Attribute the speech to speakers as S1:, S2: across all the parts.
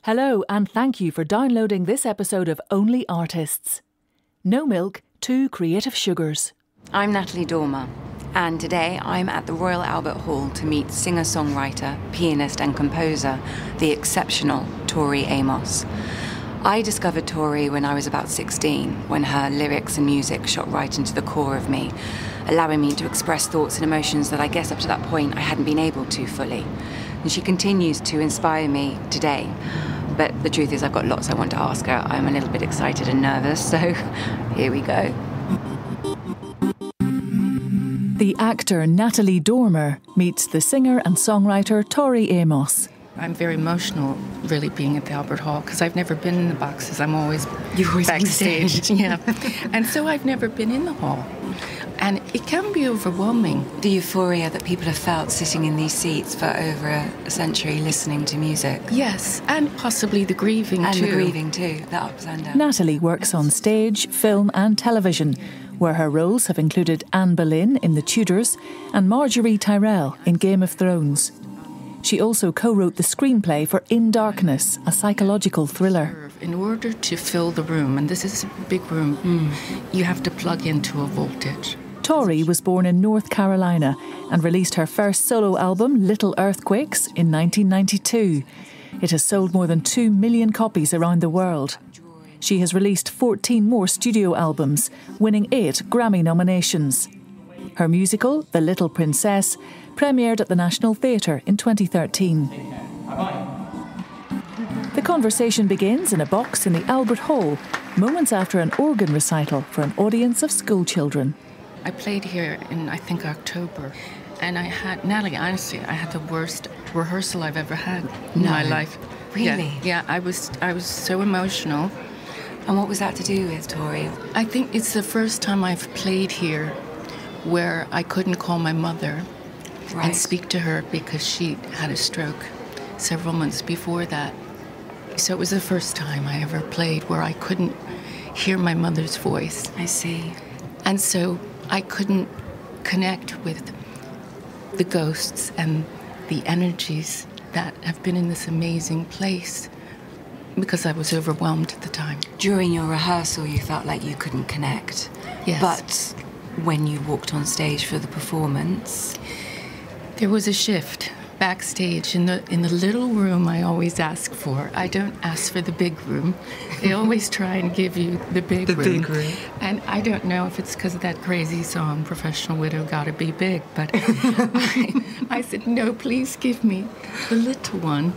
S1: Hello and thank you for downloading this episode of Only Artists. No milk, 2 creative sugars.
S2: I'm Natalie Dormer, and today I'm at the Royal Albert Hall to meet singer-songwriter, pianist and composer, the exceptional Tori Amos. I discovered Tori when I was about 16, when her lyrics and music shot right into the core of me, allowing me to express thoughts and emotions that I guess up to that point I hadn't been able to fully. And she continues to inspire me today. But the truth is I've got lots I want to ask her. I'm a little bit excited and nervous, so here we go.
S1: The actor Natalie Dormer meets the singer and songwriter Tori Amos.
S3: I'm very emotional, really, being at the Albert Hall, because I've never been in the boxes. I'm always backstage. Yeah. And so I've never been in the hall. And it can be overwhelming.
S2: The euphoria that people have felt sitting in these seats for over a century listening to music.
S3: Yes, and possibly the grieving too.
S2: And the grieving too, the ups and downs.
S1: Natalie works on stage, film and television, where her roles have included Anne Boleyn in The Tudors and Marjorie Tyrell in Game of Thrones. She also co-wrote the screenplay for In Darkness, a psychological thriller.
S3: In order to fill the room, and this is a big room, you have to plug into a voltage.
S1: Tori was born in North Carolina and released her first solo album, Little Earthquakes, in 1992. It has sold more than 2 million copies around the world. She has released 14 more studio albums, winning 8 Grammy nominations. Her musical, The Little Princess, premiered at the National Theatre in 2013. The conversation begins in a box in the Albert Hall, moments after an organ recital for an audience of school children.
S3: I played here in, I think, October, and Natalie, honestly, I had the worst rehearsal I've ever had in my life.
S2: Really?
S3: Yeah, I was so emotional.
S2: And what was that to do with, Tori?
S3: I think it's the first time I've played here where I couldn't call my mother and speak to her because she had a stroke several months before that. So it was the first time I ever played where I couldn't hear my mother's voice.
S2: I see.
S3: And so I couldn't connect with the ghosts and the energies that have been in this amazing place because I was overwhelmed at the time.
S2: During your rehearsal, you felt like you couldn't connect.
S3: Yes.
S2: But when you walked on stage for the performance,
S3: there was a shift backstage in the little room I always ask for. I don't ask for the big room. They always try and give you the big room. Big room. And I don't know if it's because of that crazy song, Professional Widow Gotta Be Big, but I said, no, please give me the little one.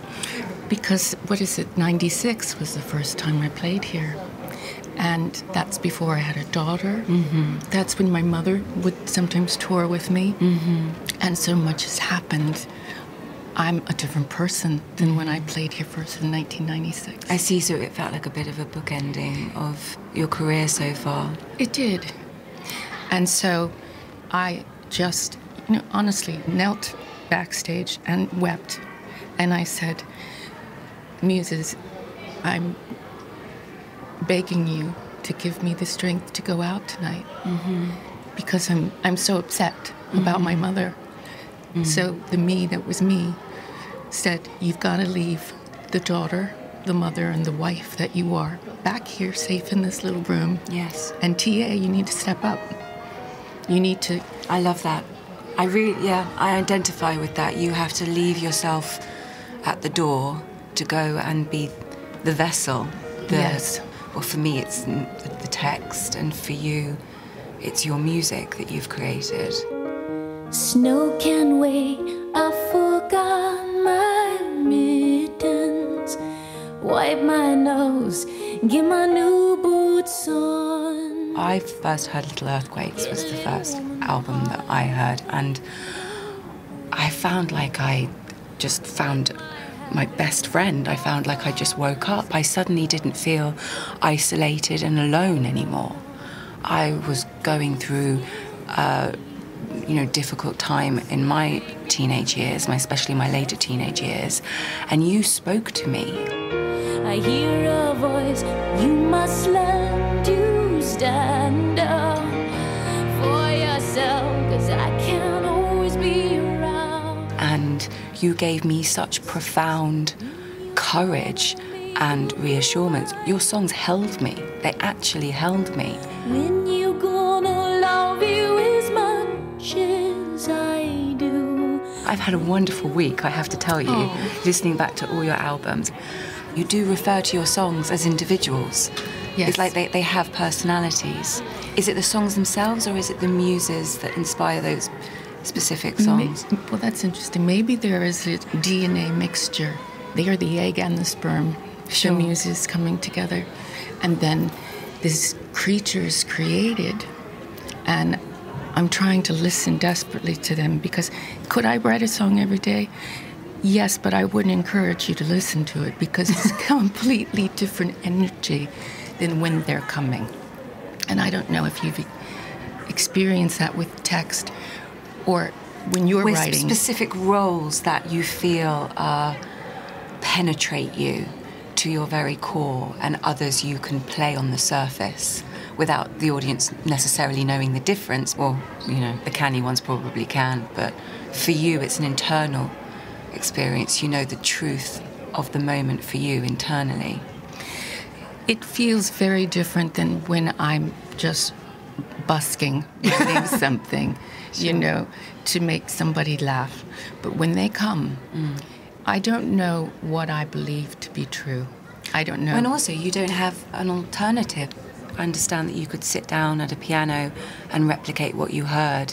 S3: Because, 96 was the first time I played here. And that's before I had a daughter. Mm-hmm. That's when my mother would sometimes tour with me. Mm-hmm. And so much has happened. I'm a different person than when I played here first in 1996.
S2: I see, so it felt like a bit of a bookending of your career so far.
S3: It did. And so I just, honestly knelt backstage and wept. And I said, Muses, I'm begging you to give me the strength to go out tonight. Mm-hmm. Because I'm so upset about my mother. Mm-hmm. So the me that was me said, you've got to leave the daughter, the mother, and the wife that you are back here safe in this little room.
S2: Yes.
S3: And TA, you need to step up. You need to...
S2: I love that. I identify with that. You have to leave yourself at the door to go and be the vessel.
S3: Yes.
S2: Well, for me, it's the text, and for you, it's your music that you've created.
S4: Snow can wait, I forgot my mittens. Wipe my nose, get my new boots on.
S2: I first heard Little Earthquakes was the first album that I heard, and I found like I just found my best friend. I found like I just woke up. I suddenly didn't feel isolated and alone anymore. I was going through difficult time in my teenage years, especially my later teenage years, and you spoke to me.
S4: I hear a voice, you must learn to stand up for yourself, 'cause I can't always be around.
S2: And you gave me such profound courage and reassurance. Your songs held me. They actually held me.
S4: When you gonna love you as much as I do?
S2: I've had a wonderful week, I have to tell you, listening back to all your albums. You do refer to your songs as individuals.
S3: Yes.
S2: It's like they have personalities. Is it the songs themselves, or is it the muses that inspire those specific songs?
S3: Well, that's interesting. Maybe there is a DNA mixture. They are the egg and the sperm.
S2: Sure.
S3: The muses coming together. And then this creature is created. And I'm trying to listen desperately to them, because could I write a song every day? Yes, but I wouldn't encourage you to listen to it, because it's a completely different energy than when they're coming. And I don't know if you've experienced that with text or when you're
S2: with
S3: writing.
S2: Specific roles that you feel penetrate you to your very core, and others you can play on the surface without the audience necessarily knowing the difference. Well, the canny ones probably can, but for you it's an internal experience. You know the truth of the moment for you internally.
S3: It feels very different than when I'm just busking, writing something, to make somebody laugh. But when they come, I don't know what I believe to be true. I don't know.
S2: And also, you don't have an alternative. I understand that you could sit down at a piano and replicate what you heard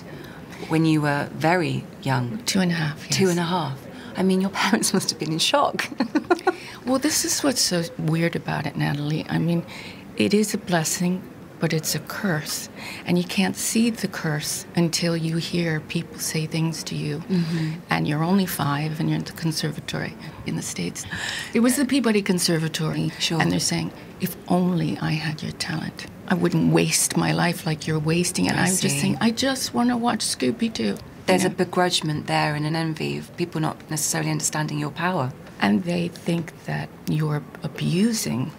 S2: when you were very young.
S3: 2.5, yes.
S2: 2.5. I mean, your parents must have been in shock.
S3: Well, this is what's so weird about it, Natalie. I mean, it is a blessing, but it's a curse. And you can't see the curse until you hear people say things to you. Mm-hmm. And you're only 5 and you're in the conservatory in the States. It was the Peabody Conservatory.
S2: Sure.
S3: And they're saying, if only I had your talent, I wouldn't waste my life like you're wasting it. And I'm just saying, I just want to watch Scooby-Doo.
S2: There's a begrudgment there and an envy of people not necessarily understanding your power.
S3: And they think that you're abusing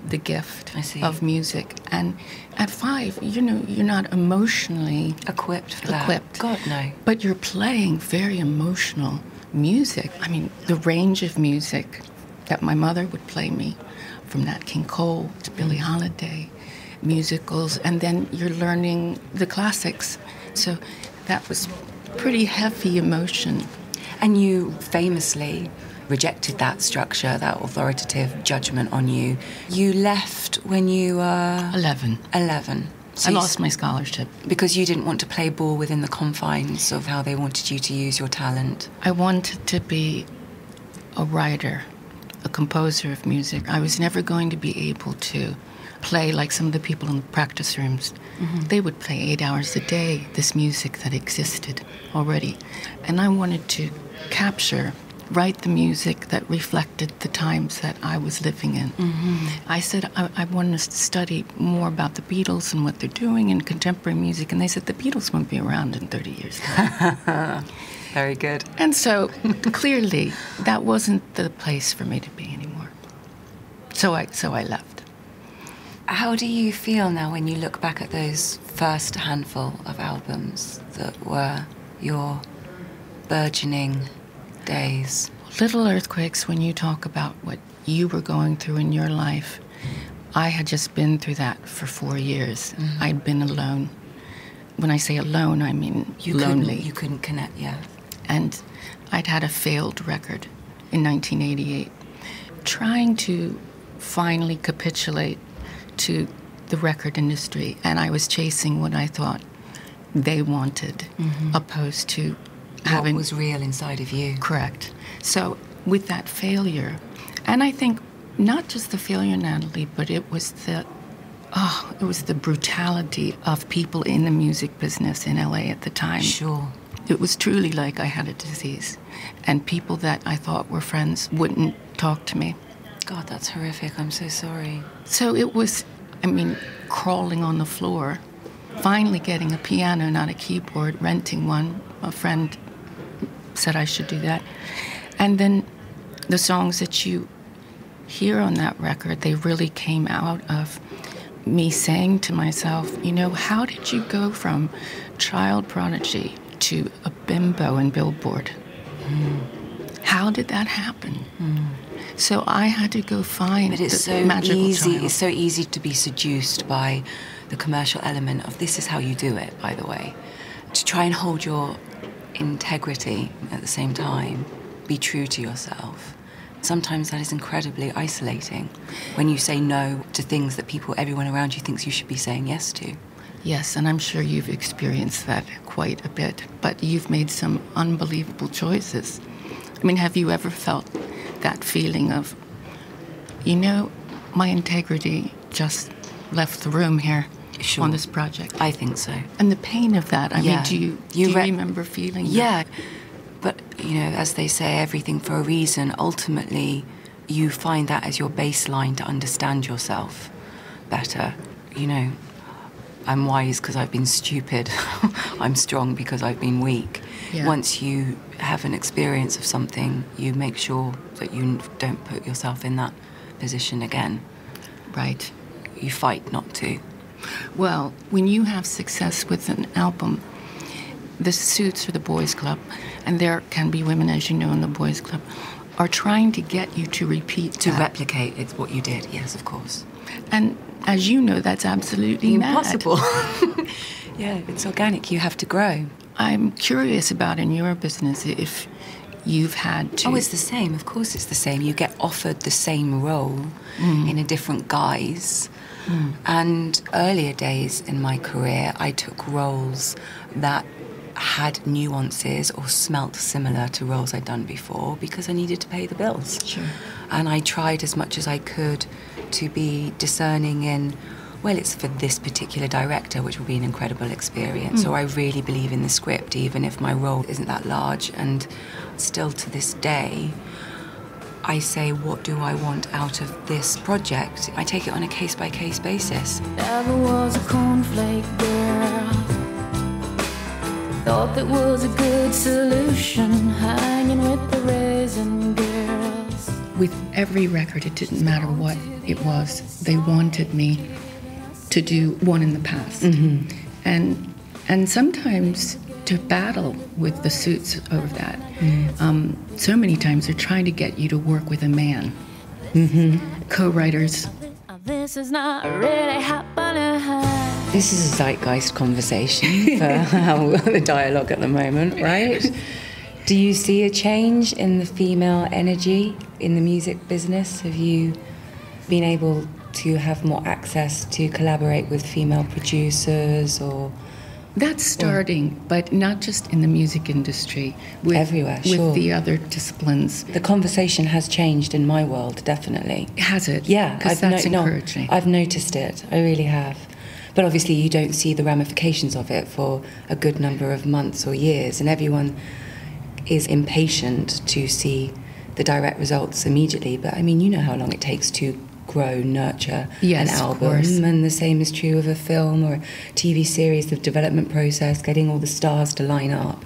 S3: the gift of music. And at 5, you're not emotionally
S2: equipped for that. God, no.
S3: But you're playing very emotional music. I mean, the range of music that my mother would play me, from Nat King Cole to Billie Holiday, musicals, and then you're learning the classics. So that was pretty heavy emotion.
S2: And you famously rejected that structure, that authoritative judgment on you. You left when you were...
S3: 11.
S2: So
S3: I lost my scholarship.
S2: Because you didn't want to play ball within the confines of how they wanted you to use your talent.
S3: I wanted to be a writer, a composer of music. I was never going to be able to play like some of the people in the practice rooms. Mm-hmm. They would play 8 hours a day, this music that existed already. And I wanted to write the music that reflected the times that I was living in. Mm-hmm. I said I wanted to study more about the Beatles and what they're doing in contemporary music, and they said the Beatles won't be around in 30 years.
S2: Very good.
S3: And so clearly that wasn't the place for me to be anymore. So I left.
S2: How do you feel now when you look back at those first handful of albums that were your burgeoning days?
S3: Little earthquakes, when you talk about what you were going through in your life, I had just been through that for 4 years. Mm-hmm. I'd been alone. When I say alone, I mean lonely.
S2: You couldn't connect, yeah.
S3: And I'd had a failed record in 1988, trying to finally capitulate to the record industry, and I was chasing what I thought they wanted, opposed to having...
S2: What was real inside of you.
S3: Correct. So with that failure, and I think not just the failure, Natalie, but it was the brutality of people in the music business in LA at the time.
S2: Sure.
S3: It was truly like I had a disease, and people that I thought were friends wouldn't talk to me.
S2: God, that's horrific. I'm so sorry.
S3: So it was, crawling on the floor, finally getting a piano, not a keyboard, renting one. A friend said I should do that. And then the songs that you hear on that record, they really came out of me saying to myself, how did you go from child prodigy to a bimbo in Billboard? How did that happen? So I had to go find
S2: But it's so easy. It's so easy to be seduced by the commercial element of this is how you do it, by the way. To try and hold your integrity at the same time, be true to yourself. Sometimes that is incredibly isolating when you say no to things that everyone around you thinks you should be saying yes to.
S3: Yes, and I'm sure you've experienced that quite a bit, but you've made some unbelievable choices. I mean, have you ever felt that feeling of, my integrity just left the room here on this project?
S2: I think so.
S3: And the pain of that, I mean, do you remember feeling that?
S2: Yeah, but, as they say, everything for a reason. Ultimately, you find that as your baseline to understand yourself better. I'm wise because I've been stupid. I'm strong because I've been weak. Yeah. Once you have an experience of something, you make sure that you don't put yourself in that position again.
S3: Right.
S2: You fight not to.
S3: Well, when you have success with an album, the Suits or the Boys Club, and there can be women, as you know, in the Boys Club, are trying to get you to repeat
S2: to replicate it's what you did. Yes, of course.
S3: And as you know, that's absolutely
S2: impossible. Yeah, it's organic. You have to grow.
S3: I'm curious about in your business if you've had to...
S2: Oh, it's the same. Of course it's the same. You get offered the same role in a different guise. And earlier days in my career, I took roles that had nuances or smelt similar to roles I'd done before because I needed to pay the bills.
S3: Sure.
S2: And I tried as much as I could to be discerning in, well, it's for this particular director, which will be an incredible experience. So I really believe in the script, even if my role isn't that large. And still to this day, I say, what do I want out of this project? I take it on a case-by-case basis.
S4: Never was a cornflake girl. Thought that was a good solution, hanging with the raisin girls.
S3: With every record, it didn't matter what it was. They wanted me to do one in the past. And sometimes to battle with the Suits over that. So many times they're trying to get you to work with a man. Co-writers.
S4: This is not really happening.
S2: This is a zeitgeist conversation for the dialogue at the moment, right? Do you see a change in the female energy in the music business? Have you been able to have more access to collaborate with female producers or...
S3: That's starting, but not just in the music industry.
S2: Everywhere, sure.
S3: With the other disciplines.
S2: The conversation has changed in my world, definitely.
S3: Has it?
S2: Yeah.
S3: Because that's encouraging.
S2: I've noticed it. I really have. But obviously you don't see the ramifications of it for a good number of months or years, and everyone is impatient to see the direct results immediately. But, I mean, you know how long it takes to grow, nurture an album, and the same is true of a film or a TV series. The development process, getting all the stars to line up.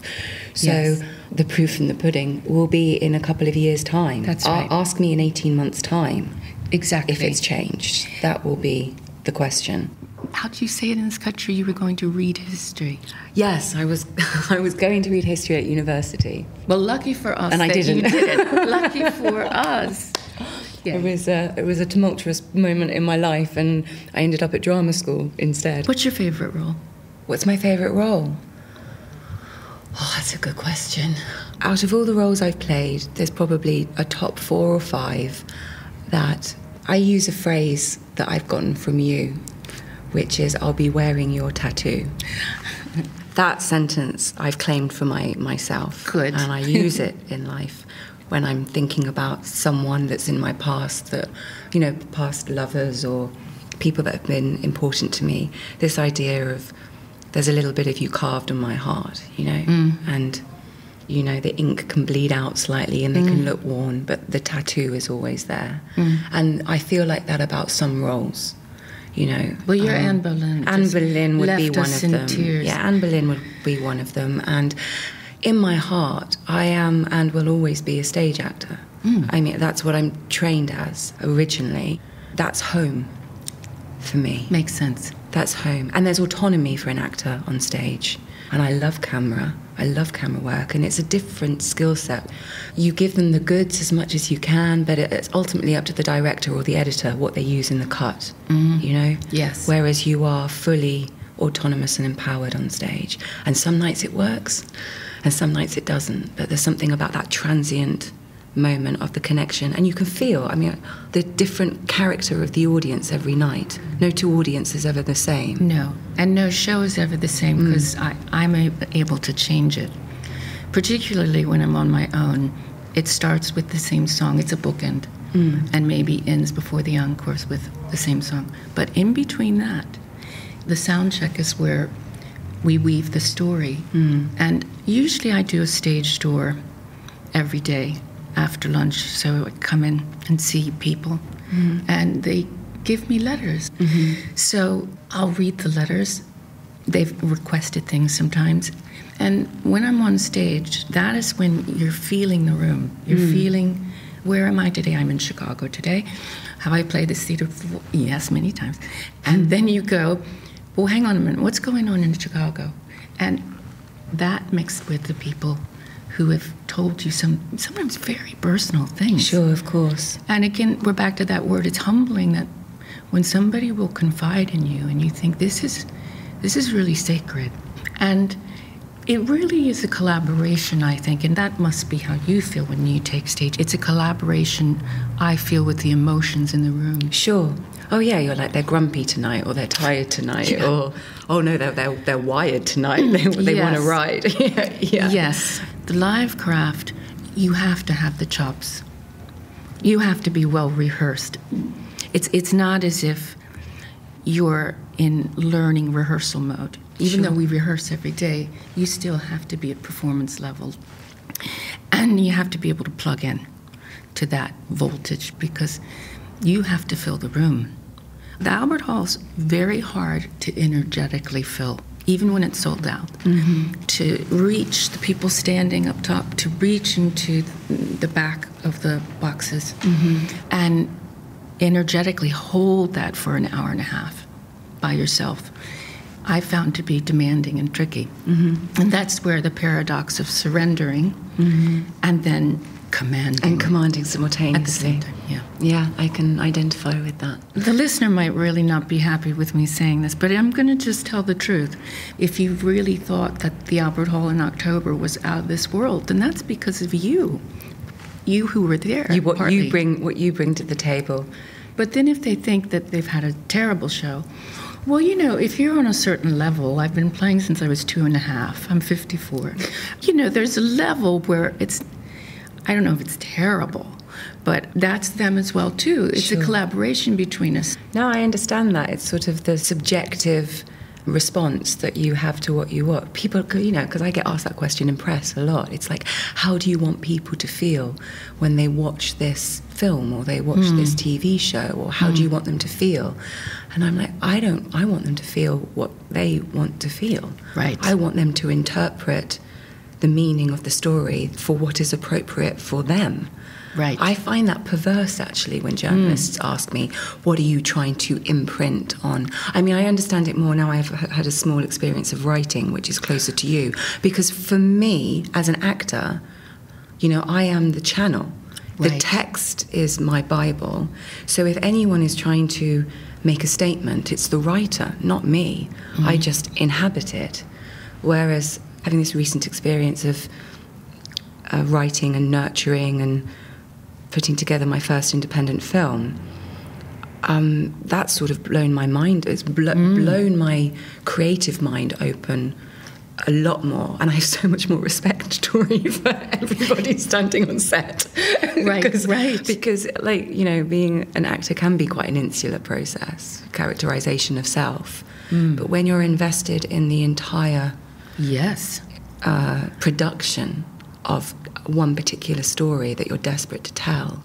S2: So the proof in the pudding will be in a couple of years' time.
S3: That's right.
S2: Ask me in 18 months' time.
S3: Exactly.
S2: If it's changed. That will be the question.
S3: How do you say it in this country? You were going to read history.
S2: Yes, I was going to read history at university.
S3: Well, lucky for us
S2: and I didn't.
S3: You didn't. Lucky for us. Yeah.
S2: It was a tumultuous moment in my life, and I ended up at drama school instead.
S3: What's your favourite role?
S2: What's my favourite role? Oh, that's a good question. Out of all the roles I've played, there's probably a top 4 or 5 that I use a phrase that I've gotten from you, which is, I'll be wearing your tattoo. That sentence I've claimed for myself.
S3: Good.
S2: And I use it in life when I'm thinking about someone that's in my past, that, past lovers or people that have been important to me. This idea of there's a little bit of you carved on my heart, and, the ink can bleed out slightly and they can look worn, but the tattoo is always there. And I feel like that about some roles.
S3: Well, you're Anne Boleyn.
S2: Anne Boleyn would be one of them.
S3: Tears.
S2: Yeah, Anne Boleyn would be one of them. And in my heart, I am and will always be a stage actor. I mean, that's what I'm trained as originally. That's home for me.
S3: Makes sense.
S2: That's home. And there's autonomy for an actor on stage. And I love camera. I love camera work, and it's a different skill set. You give them the goods as much as you can, but it's ultimately up to the director or the editor what they use in the cut, you know?
S3: Yes.
S2: Whereas you are fully autonomous and empowered on stage. And some nights it works, and some nights it doesn't. But there's something about that transient moment of the connection, and you can feel, I mean, the different character of the audience every night. No two audiences ever the same.
S3: No, and no show is ever the same, because I'm able to change it. Particularly when I'm on my own, it starts with the same song. It's a bookend, and maybe ends before the encores with the same song. But in between that, the sound check is where we weave the story. And usually I do a stage tour every day after lunch, so I come in and see people, and they give me letters. So I'll read the letters. They've requested things sometimes. And when I'm on stage, that is when you're feeling the room. You're feeling, where am I today? I'm in Chicago today. Have I played this theater before? Yes, many times. And then you go, well, hang on a minute, what's going on in Chicago? And that mixed with the people who have told you sometimes very personal things.
S2: Sure, of course.
S3: And again, we're back to that word. It's humbling that when somebody will confide in you and you think this is really sacred. And it really is a collaboration, I think, and that must be how you feel when you take stage. It's a collaboration, I feel, with the emotions in the room.
S2: Sure. Oh yeah, you're like, they're grumpy tonight, or they're tired tonight, or oh no, they're wired tonight. They want to ride. Yeah.
S3: Yes. The live craft, you have to have the chops. You have to be well rehearsed. It's not as if you're in learning rehearsal mode. Even though we rehearse every day, you still have to be at performance level. And you have to be able to plug in to that voltage, because you have to fill the room. The Albert Hall's very hard to energetically fill, even when it's sold out. To reach the people standing up top, to reach into the back of the boxes, and energetically hold that for an hour and a half by yourself, I found to be demanding and tricky. And that's where the paradox of surrendering and then commanding.
S2: And commanding simultaneously.
S3: At the same time, yeah.
S2: Yeah, I can identify with that.
S3: The listener might really not be happy with me saying this, but I'm going to just tell the truth. If you really thought that the Albert Hall in October was out of this world, then that's because of you. You who were there.
S2: What you bring to the table.
S3: But then if they think that they've had a terrible show, well, you know, if you're on a certain level, I've been playing since I was 2.5. I'm 54. You know, there's a level where it's, I don't know if it's terrible, but that's them as well, too. It's a collaboration between us.
S2: No, I understand that. It's sort of the subjective response that you have to what you watch. People, you know, because I get asked that question in press a lot. It's like, how do you want people to feel when they watch this film or they watch this TV show, or how do you want them to feel? And I'm like, I want them to feel what they want to feel.
S3: Right.
S2: I want them to interpret the meaning of the story for what is appropriate for them.
S3: Right.
S2: I find that perverse, actually, when journalists ask me, what are you trying to imprint on? I mean, I understand it more now. I've had a small experience of writing, which is closer to you. Because for me, as an actor, you know, I am the channel.
S3: Right.
S2: The text is my Bible. So if anyone is trying to make a statement, it's the writer, not me. I just inhabit it. Whereas having this recent experience of writing and nurturing and putting together my first independent film, that's sort of blown my mind. It's blown my creative mind open a lot more, and I have so much more respect, Tori, for everybody standing on set.
S3: Right,
S2: Because, like, you know, being an actor can be quite an insular process, characterization of self. But when you're invested in the entire production of one particular story that you're desperate to tell,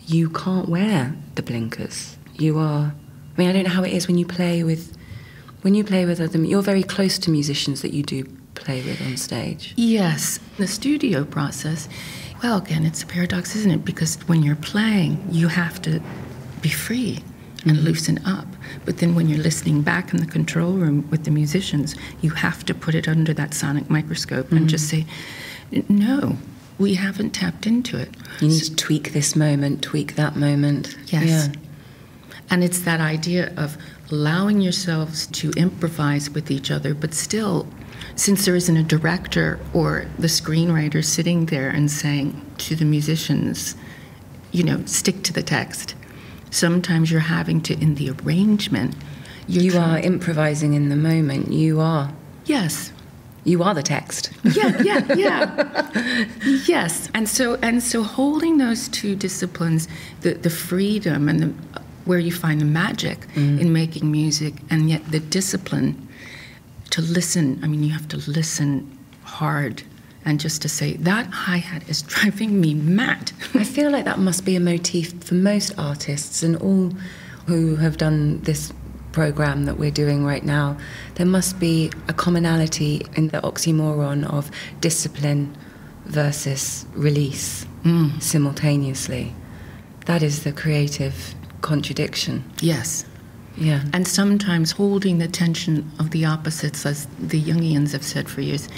S2: you can't wear the blinkers. You are, I mean, I don't know how it is when you play with other, you're very close to musicians that you do play with on stage.
S3: Yes, the studio process, well, again, it's a paradox, isn't it? Because when you're playing, you have to be free. and loosen up. But then when you're listening back in the control room with the musicians, you have to put it under that sonic microscope and just say, no, we haven't tapped into it.
S2: You need to tweak this moment, tweak that moment.
S3: Yes.
S2: Yeah.
S3: And it's that idea of allowing yourselves to improvise with each other, but still, since there isn't a director or the screenwriter sitting there and saying to the musicians, stick to the text, sometimes you're having to, in the arrangement,
S2: you are improvising in the moment. You are.
S3: Yes.
S2: You are the text.
S3: Yeah. Yes. And so holding those two disciplines, the freedom and where you find the magic in making music, and yet the discipline to listen. I mean, you have to listen hard, and just to say, that hi-hat is driving me mad.
S2: I feel like that must be a motif for most artists and all who have done this program that we're doing right now. There must be a commonality in the oxymoron of discipline versus release simultaneously. That is the creative contradiction.
S3: Yes.
S2: Yeah.
S3: And sometimes holding the tension of the opposites, as the Jungians have said for years,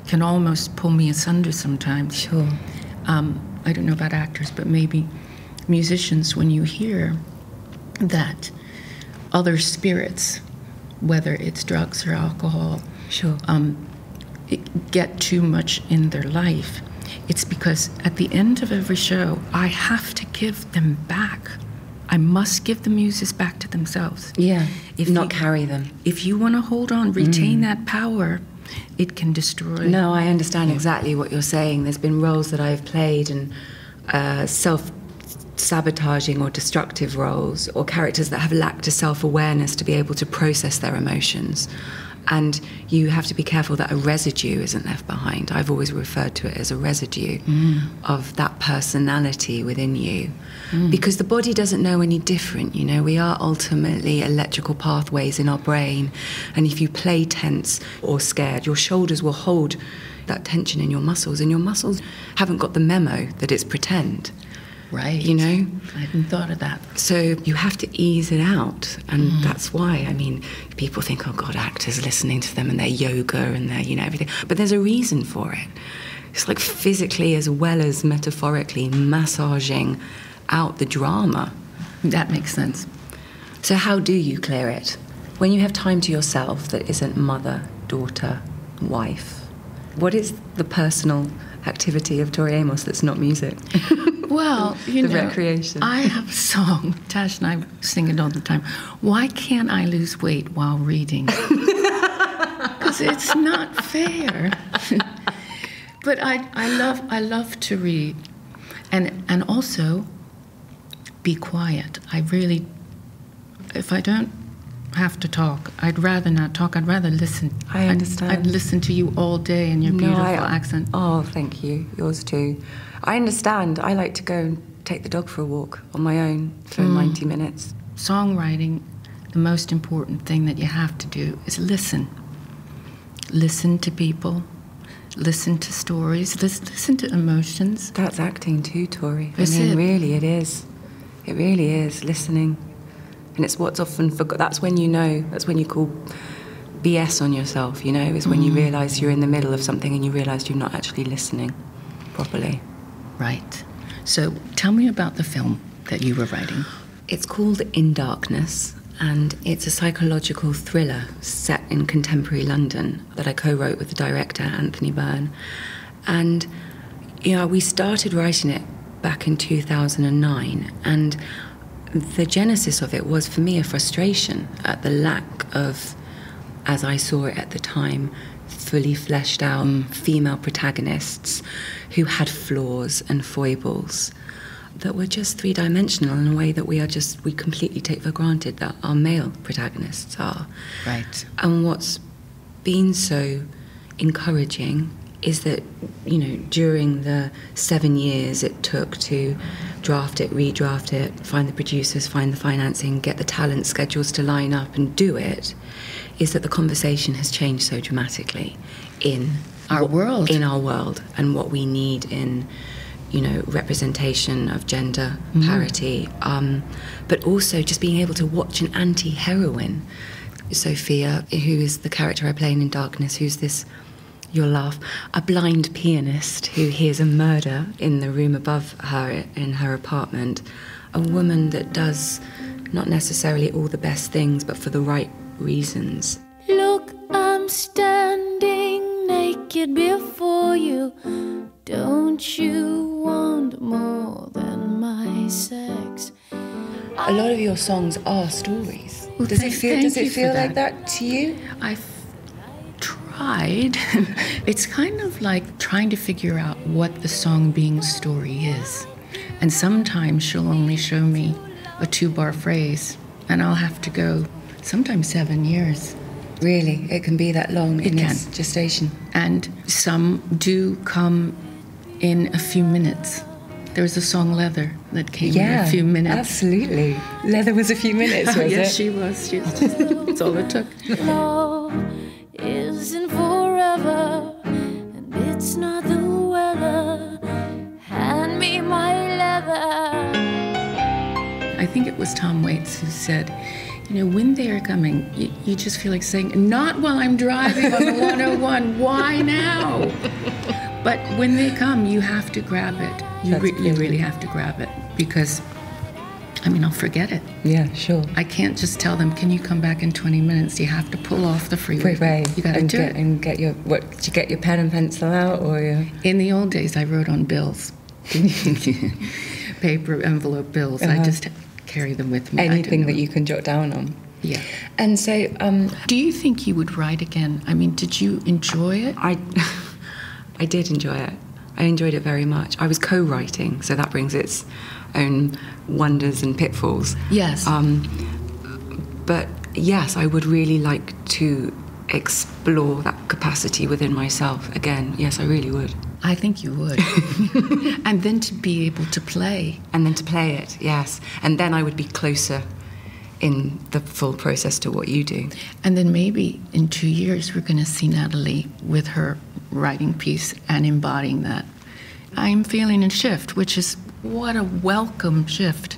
S3: can almost pull me asunder sometimes.
S2: Sure.
S3: I don't know about actors, but maybe musicians, when you hear that other spirits, whether it's drugs or alcohol,
S2: sure,
S3: get too much in their life, it's because at the end of every show, I have to give them back. I must give the muses back to themselves.
S2: Yeah, not carry them.
S3: If you want to hold on, retain that power, it can destroy.
S2: No, I understand exactly what you're saying. There's been roles that I've played, and self-sabotaging or destructive roles, or characters that have lacked a self-awareness to be able to process their emotions. And you have to be careful that a residue isn't left behind. I've always referred to it as a residue of that personality within you. Because the body doesn't know any different, We are ultimately electrical pathways in our brain. And if you play tense or scared, your shoulders will hold that tension in your muscles. And your muscles haven't got the memo that it's pretend.
S3: Right.
S2: I
S3: hadn't thought of that.
S2: So you have to ease it out. And that's why, people think, oh God, actors listening to them and their yoga and their, everything. But there's a reason for it. It's like physically as well as metaphorically massaging out the drama.
S3: That makes sense.
S2: So how do you clear it? When you have time to yourself that isn't mother, daughter, wife, what is the personal activity of Tori Amos that's not music?
S3: Well,
S2: the recreation.
S3: I have a song, Tash and I sing it all the time. Why can't I lose weight while reading? Because it's not fair. But I love to read, and also be quiet. If I don't have to talk, I'd rather not talk. I'd rather listen.
S2: I understand.
S3: I'd listen to you all day in your beautiful accent.
S2: Oh, thank you. Yours too. I understand. I like to go and take the dog for a walk on my own for 90 minutes.
S3: Songwriting, the most important thing that you have to do is listen. Listen to people. Listen to stories. Listen to emotions.
S2: That's acting too, Tori.
S3: Really,
S2: it is. It really is, listening. And it's what's often forgotten. That's when that's when you call BS on yourself, is when you realise you're in the middle of something and you realise you're not actually listening properly.
S3: Right. So tell me about the film that you were writing.
S2: It's called In Darkness, and it's a psychological thriller set in contemporary London that I co-wrote with the director, Anthony Byrne. And, we started writing it back in 2009, and the genesis of it was, for me, a frustration at the lack of, as I saw it at the time, fully fleshed out female protagonists who had flaws and foibles that were just three-dimensional in a way that we completely take for granted that our male protagonists are.
S3: Right.
S2: And what's been so encouraging is that, during the 7 years it took to draft it, redraft it, find the producers, find the financing, get the talent schedules to line up and do it, is that the conversation has changed so dramatically in
S3: our world.
S2: In our world, and what we need in representation of gender parity, but also just being able to watch an anti-heroine, Sophia, who is the character I play in Darkness, who's this, you'll laugh, a blind pianist who hears a murder in the room above her in her apartment, a woman that does not necessarily all the best things, but for the right reasons.
S4: Look, I'm standing naked before you. Don't you want more than my sex?
S2: A lot of your songs are stories.
S3: Well,
S2: Does it feel like that to you?
S3: I've tried. It's kind of like trying to figure out what the song being story is. And sometimes she'll only show me a 2-bar phrase, and I'll have to go sometimes 7 years.
S2: Really? It can be that long in its gestation?
S3: And some do come in a few minutes. There was a song Leather that came in a few minutes.
S2: Absolutely. Leather was a few minutes, was
S3: yes, she was. That's all it took.
S4: Love isn't forever, and it's not the weather. Hand me my leather.
S3: I think it was Tom Waits who said, when they are coming, you just feel like saying, not while I'm driving on the 101, why now? But when they come, you have to grab it. You really have to grab it, because, I'll forget it.
S2: Yeah, sure.
S3: I can't just tell them, can you come back in 20 minutes? You have to pull off the freeway. You got to do it.
S2: And get your, did you get your pen and pencil out, or your...
S3: In the old days, I wrote on bills. Paper envelope bills. I just carry them with me.
S2: Anything that you can jot down on.
S3: Yeah.
S2: And so...
S3: do you think you would write again? Did you enjoy it?
S2: I did enjoy it. I enjoyed it very much. I was co-writing, so that brings its own wonders and pitfalls.
S3: Yes.
S2: But yes, I would really like to explore that capacity within myself again. Yes, I really would.
S3: I think you would. And then to be able to play.
S2: And then to play it, yes. And then I would be closer in the full process to what you do.
S3: And then maybe in 2 years we're going to see Natalie with her writing piece and embodying that. I'm feeling a shift, which is what a welcome shift.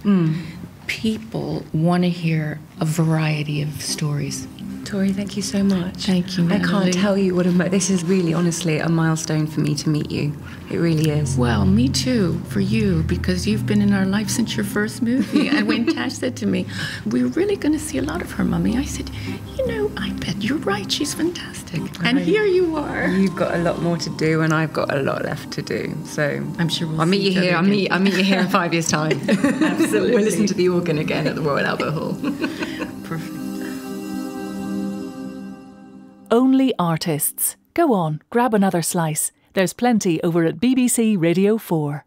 S3: People want to hear a variety of stories.
S2: Tori, thank you so much.
S3: Thank you, Natalie.
S2: I can't tell you this is really, honestly, a milestone for me to meet you. It really is.
S3: Well, me too, for you, because you've been in our life since your first movie. And when Tash said to me, we're really going to see a lot of her, Mummy, I said, I bet you're right. She's fantastic. And here you are.
S2: You've got a lot more to do, and I've got a lot left to do. So
S3: I'm sure
S2: I'll meet you here. I'll meet you here in 5 years' time.
S3: Absolutely.
S2: We'll listen to the organ again at the Royal Albert Hall.
S3: Perfect.
S1: Only artists. Go on, grab another slice. There's plenty over at BBC Radio 4.